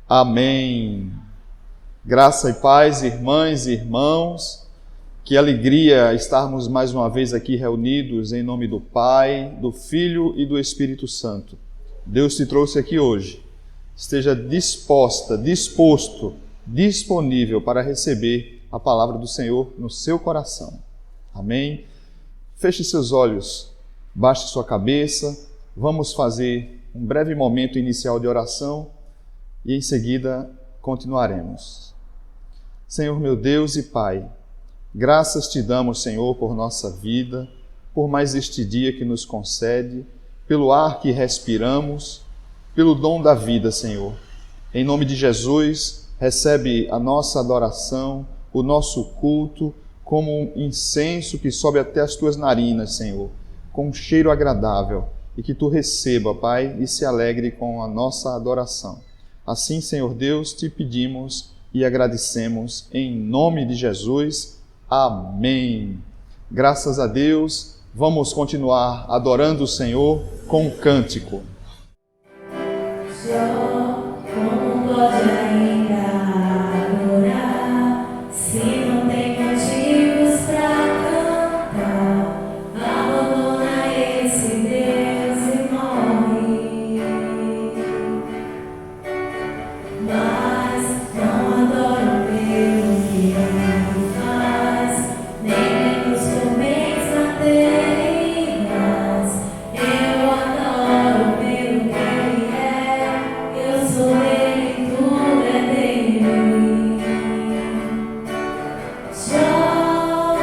Amém. Graça e paz, irmãs e irmãos. Que alegria estarmos mais uma vez aqui reunidos em nome do Pai, do Filho e do Espírito Santo. Deus te trouxe aqui hoje. Esteja disposto, disponível para receber a palavra do Senhor no seu coração. Amém? Feche seus olhos, baixe sua cabeça. Vamos fazer um breve momento inicial de oração e em seguida continuaremos. Senhor meu Deus e Pai, graças te damos, Senhor, por nossa vida, por mais este dia que nos concede, pelo ar que respiramos, pelo dom da vida, Senhor. Em nome de Jesus, recebe a nossa adoração, o nosso culto, como um incenso que sobe até as tuas narinas, Senhor, com um cheiro agradável, e que tu receba, Pai, e se alegre com a nossa adoração. Assim, Senhor Deus, te pedimos e agradecemos em nome de Jesus. Amém. Graças a Deus, vamos continuar adorando o Senhor com um cântico. Só como pode ainda adorar, se não tem motivos pra cantar, abandona esse Deus e morre. Mas não adoro pelo que ele faz, nem pelos homens na terra. Eu adoro pelo que ele é, eu sou dele, tudo é dele. Só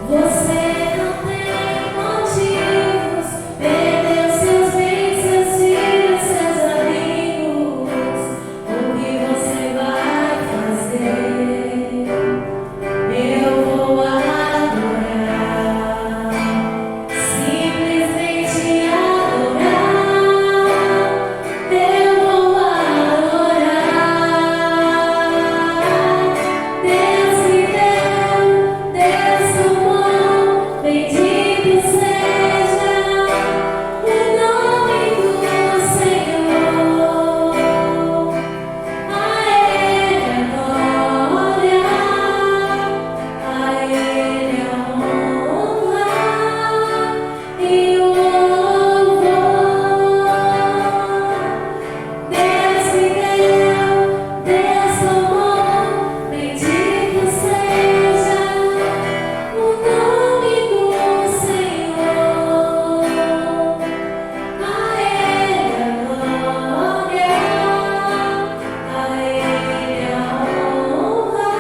você não tem motivos, perdeu seus bens, seus filhos, seus amigos. O que você vai fazer? Eu vou adorar, simplesmente adorar. Eu vou adorar. Deus me deu, Deus tomou, bendito seja o nome do Senhor. A Ele a glória, a Ele a honra e o louvor. Deus me deu, Deus tomou, bendito seja o nome do Senhor. A Ele a glória, a Ele a honra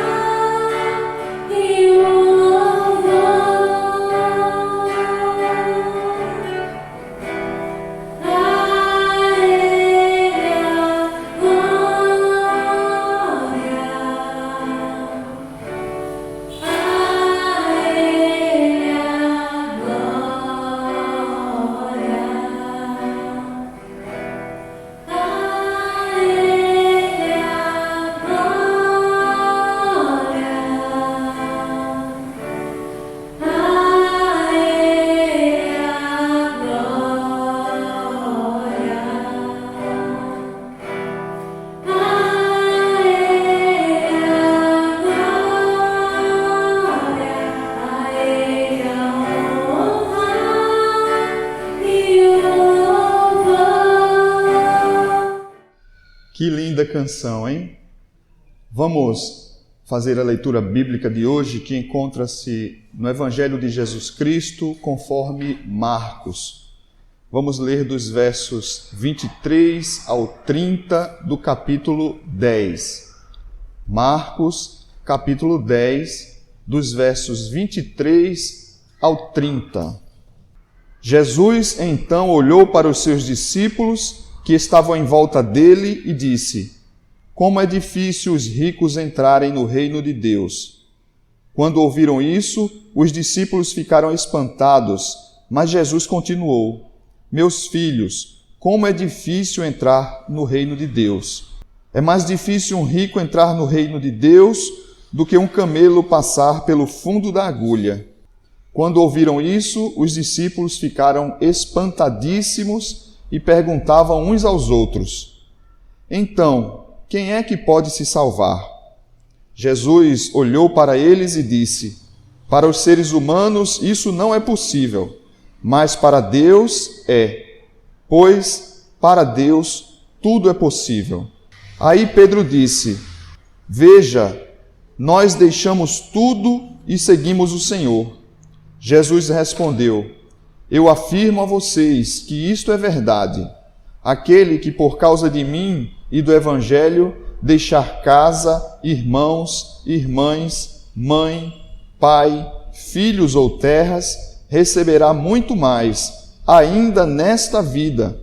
e o louvor. A Ele a Que linda canção, hein? Vamos fazer a leitura bíblica de hoje, que encontra-se no Evangelho de Jesus Cristo, conforme Marcos. Vamos ler dos versos 23 ao 30 do capítulo 10. Marcos, capítulo 10, dos versos 23 ao 30. Jesus então olhou para os seus discípulos que estavam em volta dele e disse: Como é difícil os ricos entrarem no reino de Deus. Quando ouviram isso, os discípulos ficaram espantados, mas Jesus continuou: Meus filhos, como é difícil entrar no reino de Deus. É mais difícil um rico entrar no reino de Deus do que um camelo passar pelo fundo da agulha. Quando ouviram isso, os discípulos ficaram espantadíssimos e perguntavam uns aos outros: Então, quem é que pode se salvar? Jesus olhou para eles e disse: para os seres humanos isso não é possível, mas para Deus é, pois para Deus tudo é possível. Aí Pedro disse: veja, nós deixamos tudo e seguimos o Senhor. Jesus respondeu: eu afirmo a vocês que isto é verdade. Aquele que por causa de mim e do Evangelho deixar casa, irmãos, irmãs, mãe, pai, filhos ou terras, receberá muito mais, ainda nesta vida.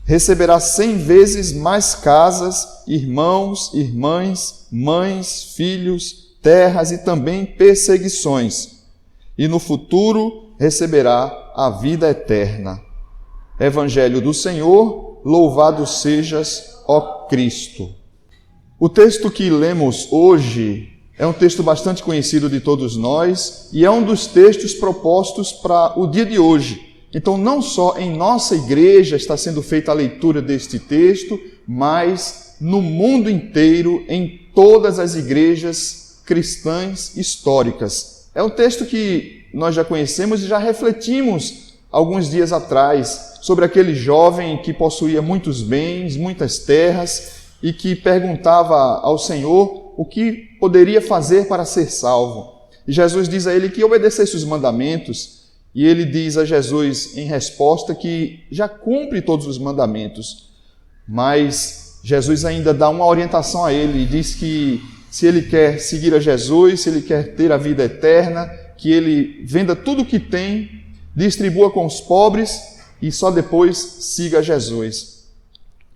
Receberá 100 vezes mais casas, irmãos, irmãs, mães, filhos, terras e também perseguições. E no futuro receberá a vida eterna. Evangelho do Senhor, louvado sejas, ó Cristo. O texto que lemos hoje é um texto bastante conhecido de todos nós e é um dos textos propostos para o dia de hoje. Então, não só em nossa igreja está sendo feita a leitura deste texto, mas no mundo inteiro, em todas as igrejas cristãs históricas. É um texto que nós já conhecemos e já refletimos alguns dias atrás sobre aquele jovem que possuía muitos bens, muitas terras e que perguntava ao Senhor o que poderia fazer para ser salvo. E Jesus diz a ele que obedecesse os mandamentos. E ele diz a Jesus em resposta que já cumpre todos os mandamentos. Mas Jesus ainda dá uma orientação a ele e diz que se ele quer seguir a Jesus, se ele quer ter a vida eterna, que ele venda tudo o que tem, distribua com os pobres e só depois siga Jesus.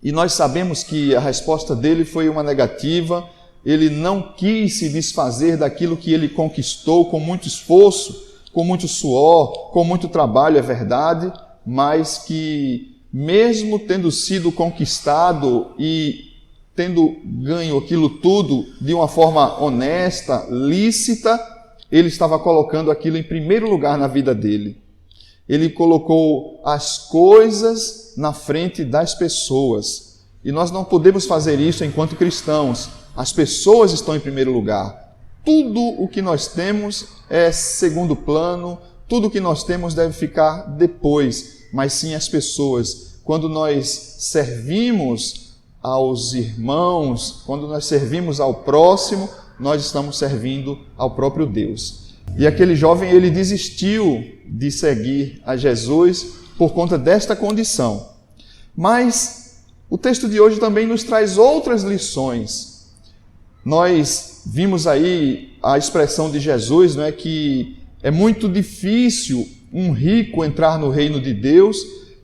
E nós sabemos que a resposta dele foi uma negativa. Ele não quis se desfazer daquilo que ele conquistou com muito esforço, com muito suor, com muito trabalho, é verdade, mas que mesmo tendo sido conquistado e tendo ganho aquilo tudo de uma forma honesta, lícita, ele estava colocando aquilo em primeiro lugar na vida dele. Ele colocou as coisas na frente das pessoas. E nós não podemos fazer isso enquanto cristãos. As pessoas estão em primeiro lugar. Tudo o que nós temos é segundo plano, tudo o que nós temos deve ficar depois, mas sim as pessoas. Quando nós servimos aos irmãos, quando nós servimos ao próximo, nós estamos servindo ao próprio Deus. E aquele jovem, ele desistiu de seguir a Jesus por conta desta condição. Mas o texto de hoje também nos traz outras lições. Nós vimos aí a expressão de Jesus, não é, que é muito difícil um rico entrar no reino de Deus,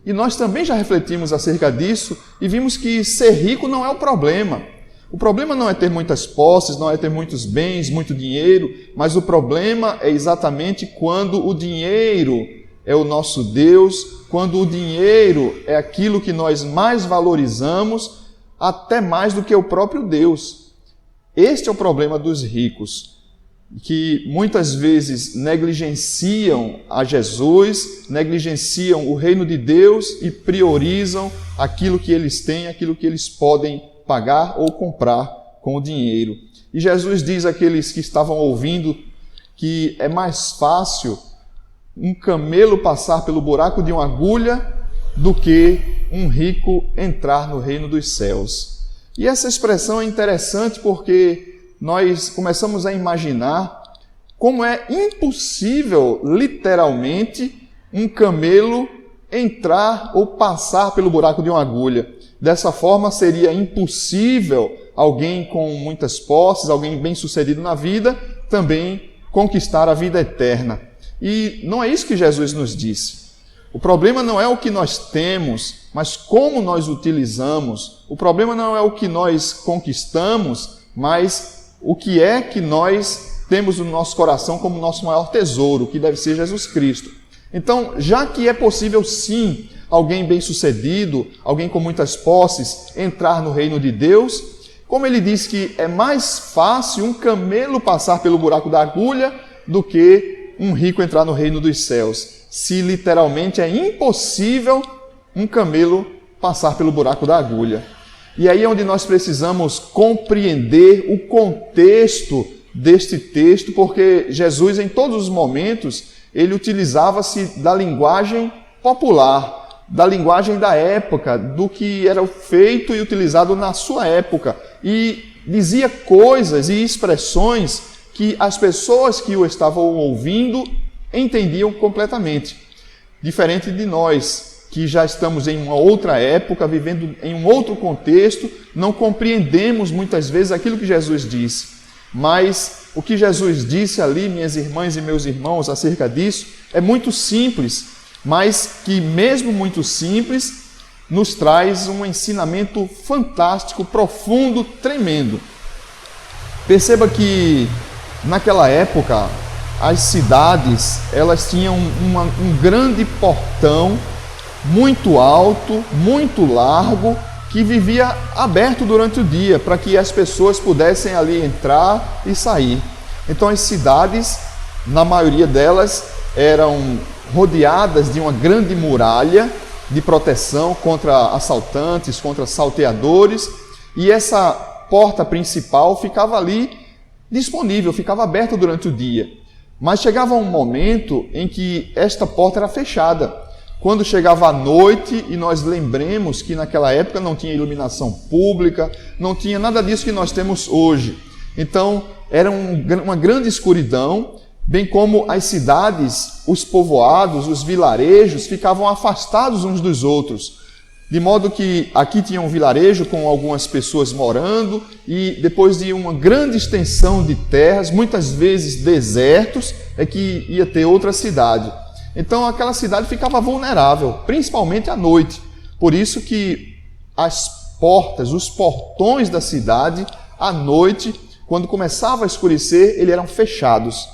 e nós também já refletimos acerca disso e vimos que ser rico não é o problema. O problema não é ter muitas posses, não é ter muitos bens, muito dinheiro, mas o problema é exatamente quando o dinheiro é o nosso Deus, quando o dinheiro é aquilo que nós mais valorizamos, até mais do que o próprio Deus. Este é o problema dos ricos, que muitas vezes negligenciam a Jesus, negligenciam o reino de Deus e priorizam aquilo que eles têm, aquilo que eles podem pagar ou comprar com o dinheiro. E Jesus diz àqueles que estavam ouvindo que é mais fácil um camelo passar pelo buraco de uma agulha do que um rico entrar no reino dos céus. E essa expressão é interessante porque nós começamos a imaginar como é impossível, literalmente, um camelo entrar ou passar pelo buraco de uma agulha. Dessa forma, seria impossível alguém com muitas posses, alguém bem-sucedido na vida, também conquistar a vida eterna. E não é isso que Jesus nos disse. O problema não é o que nós temos, mas como nós utilizamos. O problema não é o que nós conquistamos, mas o que é que nós temos no nosso coração como nosso maior tesouro, que deve ser Jesus Cristo. Então, já que é possível sim alguém bem-sucedido, alguém com muitas posses, entrar no reino de Deus, como ele diz que é mais fácil um camelo passar pelo buraco da agulha do que um rico entrar no reino dos céus. Se literalmente é impossível um camelo passar pelo buraco da agulha. E aí é onde nós precisamos compreender o contexto deste texto, porque Jesus, em todos os momentos, ele utilizava-se da linguagem popular, da linguagem da época, do que era feito e utilizado na sua época, e dizia coisas e expressões que as pessoas que o estavam ouvindo entendiam completamente. Diferente de nós, que já estamos em uma outra época, vivendo em um outro contexto, não compreendemos muitas vezes aquilo que Jesus disse. Mas o que Jesus disse ali, minhas irmãs e meus irmãos, acerca disso, é muito simples, mas que mesmo muito simples, nos traz um ensinamento fantástico, profundo, tremendo. Perceba que naquela época, as cidades, elas tinham um grande portão, muito alto, muito largo, que vivia aberto durante o dia, para que as pessoas pudessem ali entrar e sair. Então as cidades, na maioria delas, eram rodeadas de uma grande muralha de proteção contra assaltantes, contra salteadores, e essa porta principal ficava ali disponível, ficava aberta durante o dia. Mas chegava um momento em que esta porta era fechada. Quando chegava a noite, e nós lembremos que naquela época não tinha iluminação pública, não tinha nada disso que nós temos hoje. Então, era uma grande escuridão, bem como as cidades, os povoados, os vilarejos ficavam afastados uns dos outros. De modo que aqui tinha um vilarejo com algumas pessoas morando, e depois de uma grande extensão de terras, muitas vezes desertos, é que ia ter outra cidade. Então aquela cidade ficava vulnerável, principalmente à noite. Por isso que as portas, os portões da cidade, à noite, quando começava a escurecer, eles eram fechados.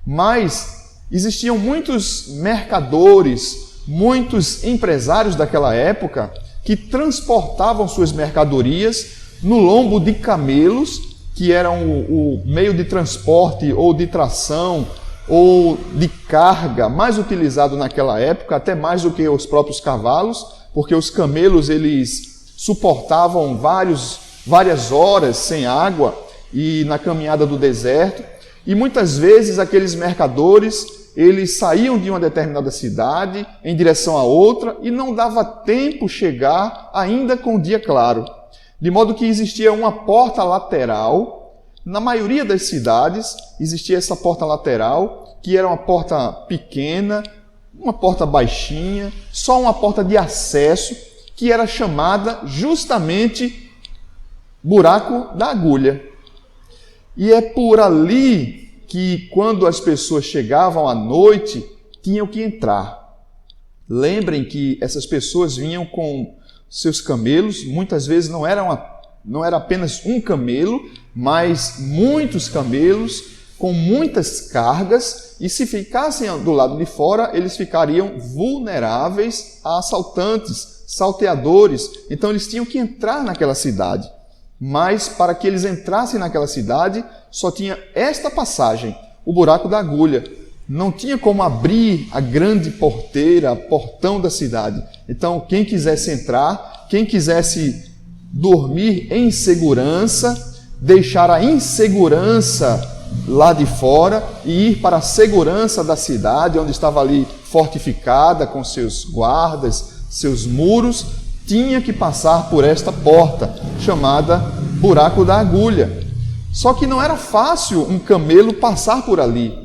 Mas existiam muitos mercadores, muitos empresários daquela época que transportavam suas mercadorias no lombo de camelos, que eram o meio de transporte ou de tração ou de carga mais utilizado naquela época, até mais do que os próprios cavalos, porque os camelos eles suportavam várias horas sem água e na caminhada do deserto, e muitas vezes aqueles mercadores eles saíam de uma determinada cidade em direção a outra e não dava tempo chegar ainda com o dia claro, de modo que existia uma porta lateral. Na maioria das cidades existia essa porta lateral, que era uma porta pequena, uma porta baixinha, só uma porta de acesso, que era chamada justamente buraco da agulha. E é por ali que, quando as pessoas chegavam à noite, tinham que entrar. Lembrem que essas pessoas vinham com seus camelos, muitas vezes não era apenas um camelo, mas muitos camelos com muitas cargas, e se ficassem do lado de fora, eles ficariam vulneráveis a assaltantes, salteadores. Então eles tinham que entrar naquela cidade. Mas para que eles entrassem naquela cidade, só tinha esta passagem, o buraco da agulha. Não tinha como abrir a grande porteira, portão da cidade. Então quem quisesse entrar, quem quisesse dormir em segurança, deixar a insegurança lá de fora e ir para a segurança da cidade, onde estava ali fortificada com seus guardas, seus muros, tinha que passar por esta porta, chamada buraco da agulha. Só que não era fácil um camelo passar por ali.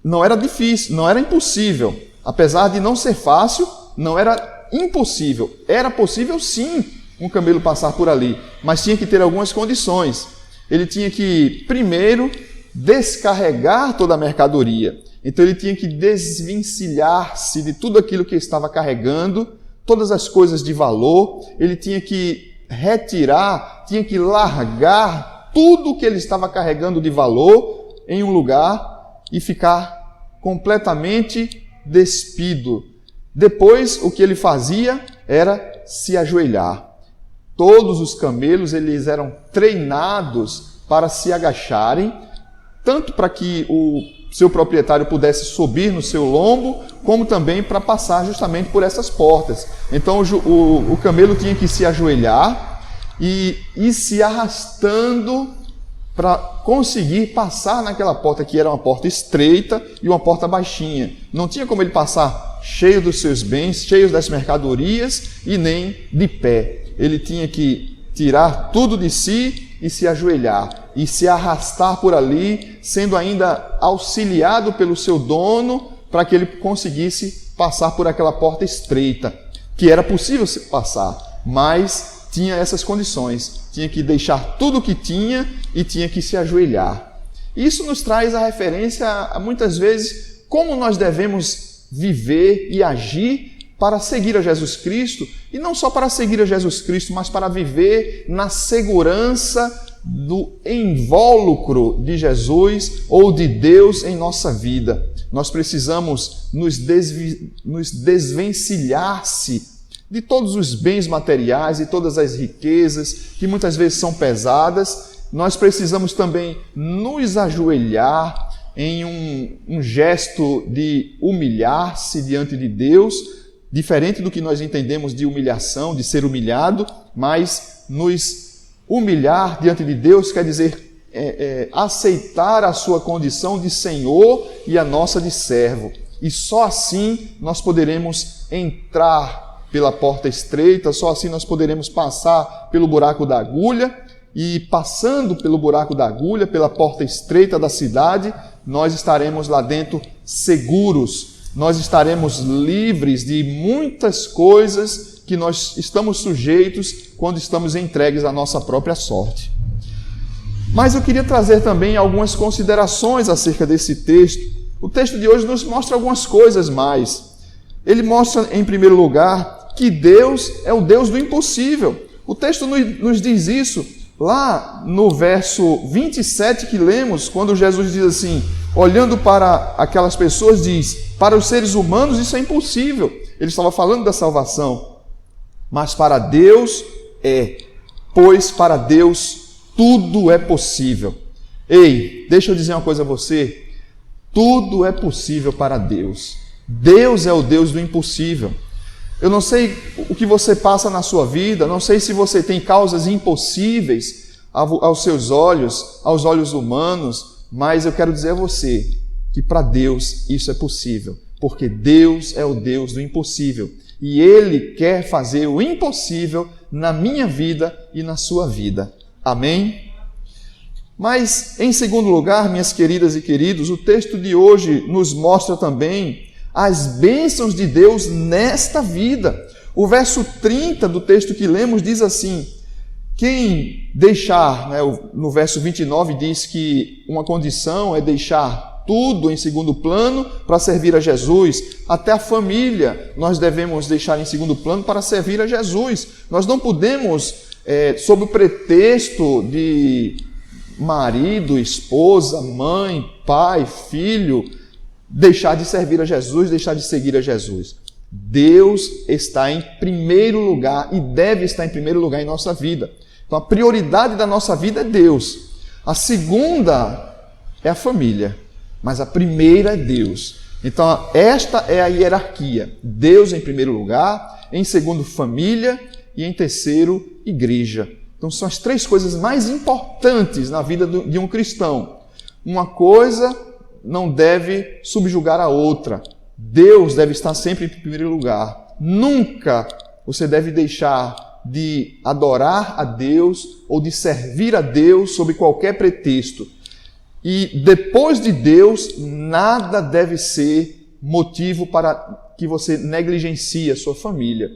Não era difícil, não era impossível. Apesar de não ser fácil, não era impossível. Era possível sim um camelo passar por ali, mas tinha que ter algumas condições. Ele tinha que, primeiro, descarregar toda a mercadoria. Então ele tinha que desvencilhar-se de tudo aquilo que estava carregando, todas as coisas de valor. Ele tinha que retirar, tinha que largar tudo que ele estava carregando de valor em um lugar e ficar completamente despido. Depois, o que ele fazia era se ajoelhar. Todos os camelos eles eram treinados para se agacharem, tanto para que o seu proprietário pudesse subir no seu lombo, como também para passar justamente por essas portas. Então o camelo tinha que se ajoelhar e ir se arrastando para conseguir passar naquela porta, que era uma porta estreita e uma porta baixinha. Não tinha como ele passar cheio dos seus bens, cheio das mercadorias e nem de pé. Ele tinha que tirar tudo de si e se ajoelhar e se arrastar por ali, sendo ainda auxiliado pelo seu dono para que ele conseguisse passar por aquela porta estreita, que era possível passar, mas tinha essas condições. Tinha que deixar tudo o que tinha e tinha que se ajoelhar. Isso nos traz a referência a muitas vezes como nós devemos viver e agir para seguir a Jesus Cristo, e não só para seguir a Jesus Cristo, mas para viver na segurança do invólucro de Jesus ou de Deus em nossa vida. Nós precisamos nos desvencilhar-se de todos os bens materiais e todas as riquezas que muitas vezes são pesadas. Nós precisamos também nos ajoelhar em um gesto de humilhar-se diante de Deus, diferente do que nós entendemos de humilhação, de ser humilhado, mas nos humilhar diante de Deus quer dizer aceitar a sua condição de Senhor e a nossa de servo. E só assim nós poderemos entrar pela porta estreita, só assim nós poderemos passar pelo buraco da agulha, e passando pelo buraco da agulha, pela porta estreita da cidade, nós estaremos lá dentro seguros. Nós estaremos livres de muitas coisas que nós estamos sujeitos quando estamos entregues à nossa própria sorte. Mas eu queria trazer também algumas considerações acerca desse texto. O texto de hoje nos mostra algumas coisas mais. Ele mostra, em primeiro lugar, que Deus é o Deus do impossível. O texto nos diz isso lá no verso 27 que lemos, quando Jesus diz assim, olhando para aquelas pessoas, diz: para os seres humanos isso é impossível. Ele estava falando da salvação. Mas para Deus pois para Deus tudo é possível. Ei, deixa eu dizer uma coisa a você. Tudo é possível para Deus. Deus é o Deus do impossível. Eu não sei o que você passa na sua vida, não sei se você tem causas impossíveis aos seus olhos, aos olhos humanos, mas eu quero dizer a você que para Deus isso é possível, porque Deus é o Deus do impossível e Ele quer fazer o impossível na minha vida e na sua vida. Amém? Mas, em segundo lugar, minhas queridas e queridos, o texto de hoje nos mostra também as bênçãos de Deus nesta vida. O verso 30 do texto que lemos diz assim: quem deixar, no verso 29 diz que uma condição é deixar tudo em segundo plano para servir a Jesus. Até a família nós devemos deixar em segundo plano para servir a Jesus. Nós não podemos, sob o pretexto de marido, esposa, mãe, pai, filho, deixar de servir a Jesus, deixar de seguir a Jesus. Deus está em primeiro lugar e deve estar em primeiro lugar em nossa vida. Então a prioridade da nossa vida é Deus. A segunda é a família, mas a primeira é Deus. Então esta é a hierarquia. Deus em primeiro lugar, em segundo família e em terceiro igreja. Então são as três coisas mais importantes na vida de um cristão. Uma coisa não deve subjugar a outra. Deus deve estar sempre em primeiro lugar. Nunca você deve deixar de adorar a Deus ou de servir a Deus sob qualquer pretexto. E depois de Deus, nada deve ser motivo para que você negligencie a sua família.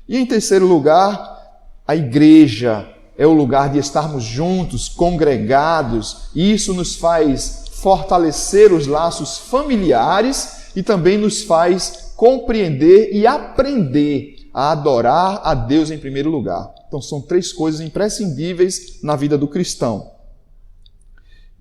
E em terceiro lugar, a igreja é o lugar de estarmos juntos, congregados. E isso nos faz fortalecer os laços familiares e também nos faz compreender e aprender a adorar a Deus em primeiro lugar. Então são três coisas imprescindíveis na vida do cristão.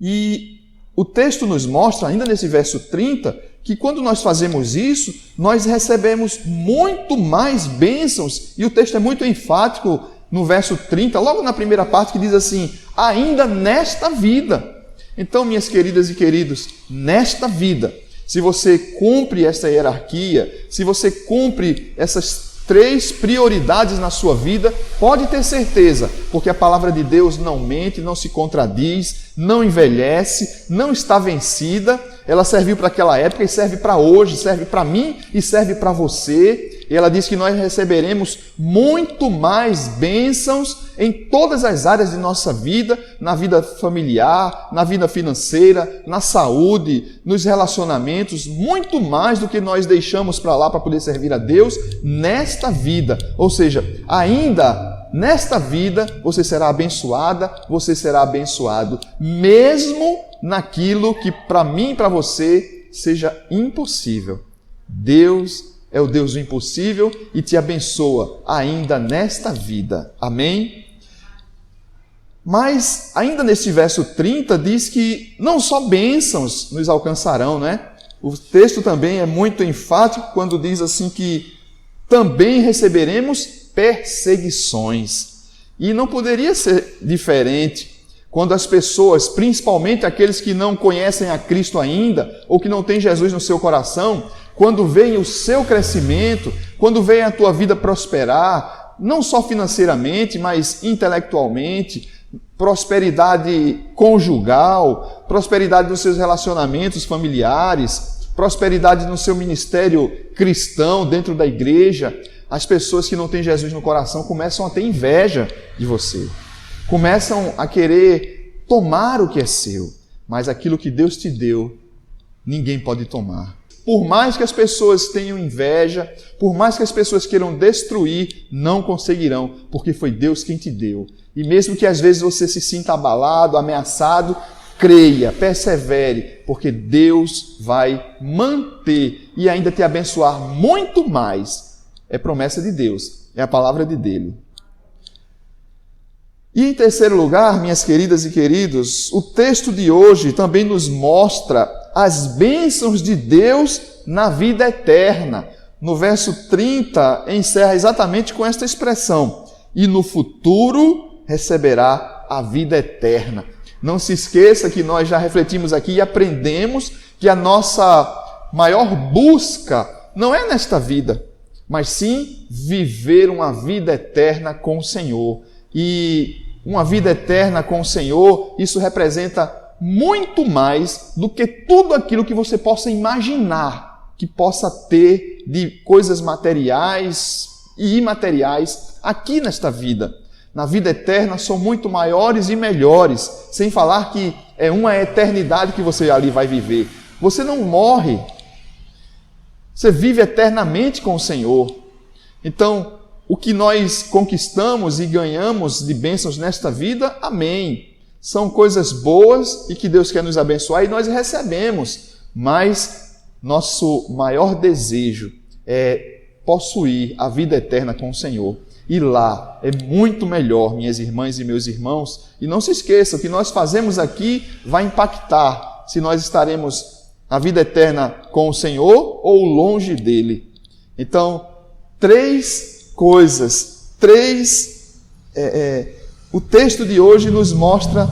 E o texto nos mostra, ainda nesse verso 30, que quando nós fazemos isso, nós recebemos muito mais bênçãos. E o texto é muito enfático no verso 30, logo na primeira parte, que diz assim: ainda nesta vida. Então, minhas queridas e queridos, nesta vida, se você cumpre esta hierarquia, se você cumpre essas 3 prioridades na sua vida, pode ter certeza, porque a palavra de Deus não mente, não se contradiz, não envelhece, não está vencida. Ela serviu para aquela época e serve para hoje, serve para mim e serve para você. E ela diz que nós receberemos muito mais bênçãos em todas as áreas de nossa vida, na vida familiar, na vida financeira, na saúde, nos relacionamentos, muito mais do que nós deixamos para lá para poder servir a Deus nesta vida. Ou seja, ainda nesta vida você será abençoada, você será abençoado, mesmo naquilo que para mim e para você seja impossível. Deus é o Deus do impossível e te abençoa ainda nesta vida. Amém? Mas ainda neste verso 30 diz que não só bênçãos nos alcançarão, né? O texto também é muito enfático quando diz assim que também receberemos perseguições. E não poderia ser diferente quando as pessoas, principalmente aqueles que não conhecem a Cristo ainda, ou que não têm Jesus no seu coração, quando veem o seu crescimento, quando veem a tua vida prosperar, não só financeiramente, mas intelectualmente, prosperidade conjugal, prosperidade nos seus relacionamentos familiares, prosperidade no seu ministério cristão dentro da igreja, as pessoas que não têm Jesus no coração começam a ter inveja de você. Começam a querer tomar o que é seu, mas aquilo que Deus te deu, ninguém pode tomar. Por mais que as pessoas tenham inveja, por mais que as pessoas queiram destruir, não conseguirão, porque foi Deus quem te deu. E mesmo que às vezes você se sinta abalado, ameaçado, creia, persevere, porque Deus vai manter e ainda te abençoar muito mais. É promessa de Deus, é a palavra dele. E em terceiro lugar, minhas queridas e queridos, o texto de hoje também nos mostra as bênçãos de Deus na vida eterna. No verso 30, encerra exatamente com esta expressão: e no futuro receberá a vida eterna. Não se esqueça que nós já refletimos aqui e aprendemos que a nossa maior busca não é nesta vida, mas sim viver uma vida eterna com o Senhor. E uma vida eterna com o Senhor, isso representa muito mais do que tudo aquilo que você possa imaginar, que possa ter de coisas materiais e imateriais aqui nesta vida. Na vida eterna são muito maiores e melhores, sem falar que é uma eternidade que você ali vai viver. Você não morre, você vive eternamente com o Senhor. Então, o que nós conquistamos e ganhamos de bênçãos nesta vida, amém. São coisas boas e que Deus quer nos abençoar e nós recebemos. Mas nosso maior desejo é possuir a vida eterna com o Senhor. E lá é muito melhor, minhas irmãs e meus irmãos. E não se esqueça, o que nós fazemos aqui vai impactar se nós estaremos a vida eterna com o Senhor ou longe dele. Então, 3 coisas, o texto de hoje nos mostra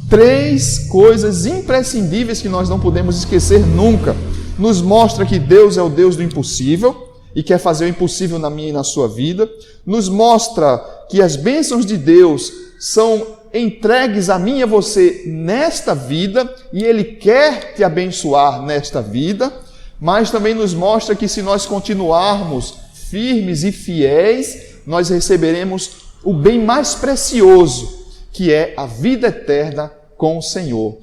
3 coisas imprescindíveis que nós não podemos esquecer nunca. Nos mostra que Deus é o Deus do impossível e quer fazer o impossível na minha e na sua vida. Nos mostra que as bênçãos de Deus são entregues a mim e a você nesta vida e Ele quer te abençoar nesta vida, mas também nos mostra que se nós continuarmos firmes e fiéis, nós receberemos o bem mais precioso, que é a vida eterna com o Senhor.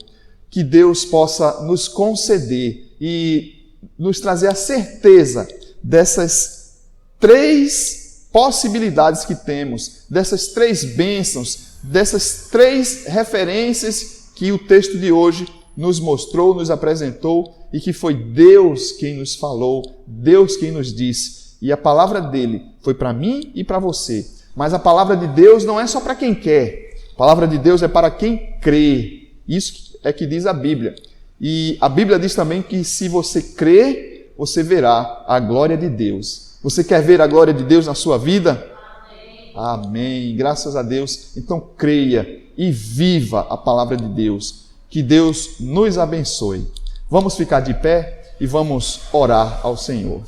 Que Deus possa nos conceder e nos trazer a certeza dessas 3 possibilidades que temos, dessas 3 bênçãos, dessas 3 referências que o texto de hoje nos mostrou, nos apresentou e que foi Deus quem nos falou, Deus quem nos disse. E a palavra dele foi para mim e para você. Mas a palavra de Deus não é só para quem quer. A palavra de Deus é para quem crê. Isso é que diz a Bíblia. E a Bíblia diz também que se você crer, você verá a glória de Deus. Você quer ver a glória de Deus na sua vida? Amém. Amém. Graças a Deus. Então creia e viva a palavra de Deus. Que Deus nos abençoe. Vamos ficar de pé e vamos orar ao Senhor.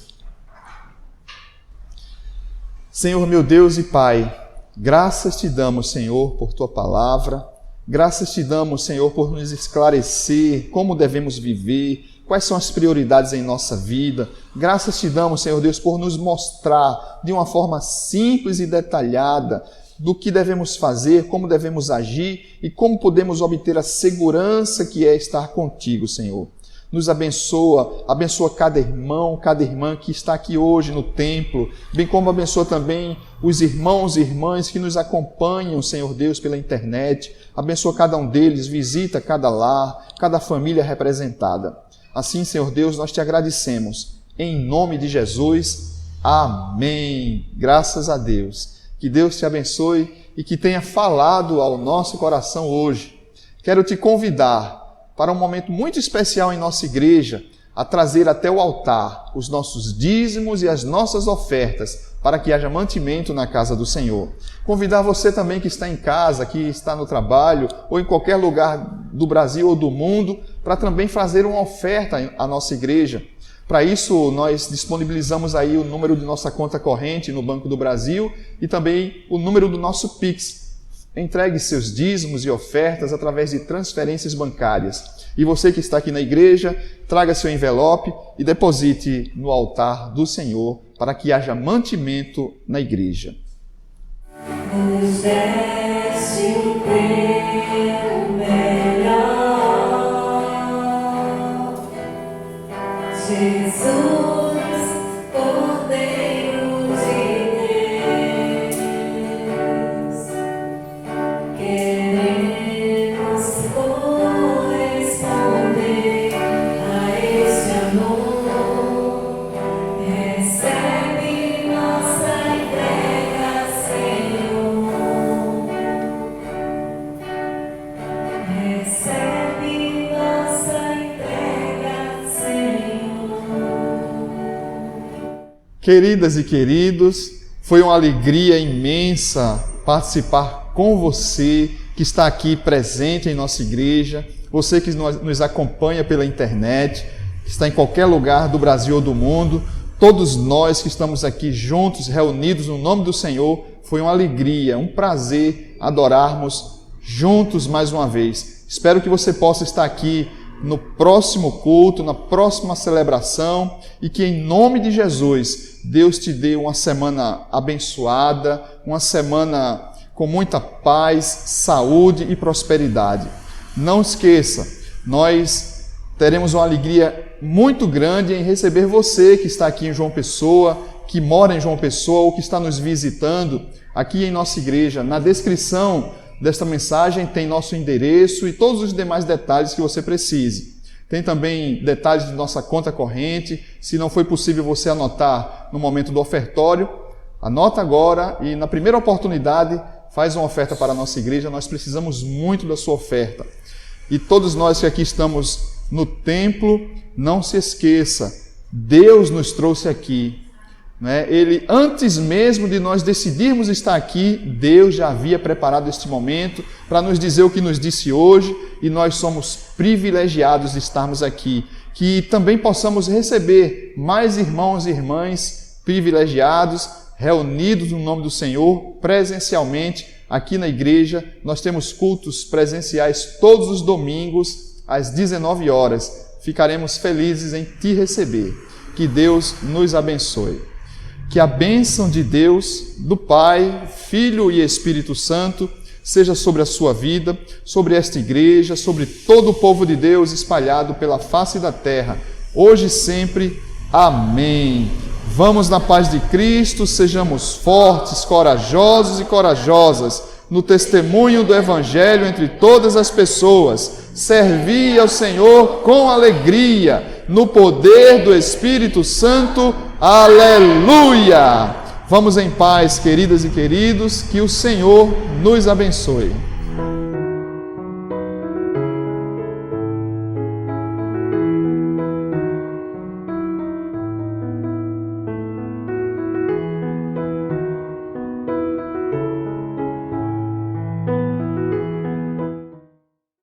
Senhor, meu Deus e Pai, graças te damos, Senhor, por tua palavra. Graças te damos, Senhor, por nos esclarecer como devemos viver, quais são as prioridades em nossa vida. Graças te damos, Senhor Deus, por nos mostrar de uma forma simples e detalhada do que devemos fazer, como devemos agir e como podemos obter a segurança que é estar contigo, Senhor. Nos abençoa cada irmão, cada irmã que está aqui hoje no templo, bem como abençoa também os irmãos e irmãs que nos acompanham, Senhor Deus, pela internet. Abençoa cada um deles, visita cada lar, cada família representada. Assim, Senhor Deus, nós te agradecemos. Em nome de Jesus, amém. Graças a Deus. Que Deus te abençoe e que tenha falado ao nosso coração hoje. Quero te convidar para um momento muito especial em nossa igreja, a trazer até o altar os nossos dízimos e as nossas ofertas, para que haja mantimento na casa do Senhor. Convidar você também que está em casa, que está no trabalho, ou em qualquer lugar do Brasil ou do mundo, para também fazer uma oferta à nossa igreja. Para isso, nós disponibilizamos aí o número de nossa conta corrente no Banco do Brasil e também o número do nosso Pix. Entregue seus dízimos e ofertas através de transferências bancárias. E você que está aqui na igreja, traga seu envelope e deposite no altar do Senhor para que haja mantimento na igreja. Nos deste o teu melhor, Jesus. Queridas e queridos, foi uma alegria imensa participar com você que está aqui presente em nossa igreja, você que nos acompanha pela internet, que está em qualquer lugar do Brasil ou do mundo, todos nós que estamos aqui juntos, reunidos no nome do Senhor, foi uma alegria, um prazer adorarmos juntos mais uma vez. Espero que você possa estar aqui no próximo culto, na próxima celebração e que em nome de Jesus Deus te dê uma semana abençoada, uma semana com muita paz, saúde e prosperidade. Não esqueça, nós teremos uma alegria muito grande em receber você que está aqui em João Pessoa, que mora em João Pessoa ou que está nos visitando aqui em nossa igreja. Na descrição desta mensagem tem nosso endereço e todos os demais detalhes que você precise. Tem também detalhes de nossa conta corrente. Se não foi possível você anotar no momento do ofertório, anota agora e na primeira oportunidade faz uma oferta para a nossa igreja. Nós precisamos muito da sua oferta. E todos nós que aqui estamos no templo, não se esqueça, Deus nos trouxe aqui. Ele, antes mesmo de nós decidirmos estar aqui, Deus já havia preparado este momento para nos dizer o que nos disse hoje, e nós somos privilegiados de estarmos aqui, que também possamos receber mais irmãos e irmãs privilegiados, reunidos no nome do Senhor, presencialmente aqui na igreja. Nós temos cultos presenciais todos os domingos, às 19 horas. Ficaremos felizes em te receber. Que Deus nos abençoe. Que a bênção de Deus, do Pai, Filho e Espírito Santo, seja sobre a sua vida, sobre esta igreja, sobre todo o povo de Deus espalhado pela face da terra, hoje e sempre. Amém. Vamos na paz de Cristo, sejamos fortes, corajosos e corajosas no testemunho do Evangelho entre todas as pessoas. Servi ao Senhor com alegria, no poder do Espírito Santo. Aleluia! Vamos em paz, queridas e queridos, que o Senhor nos abençoe.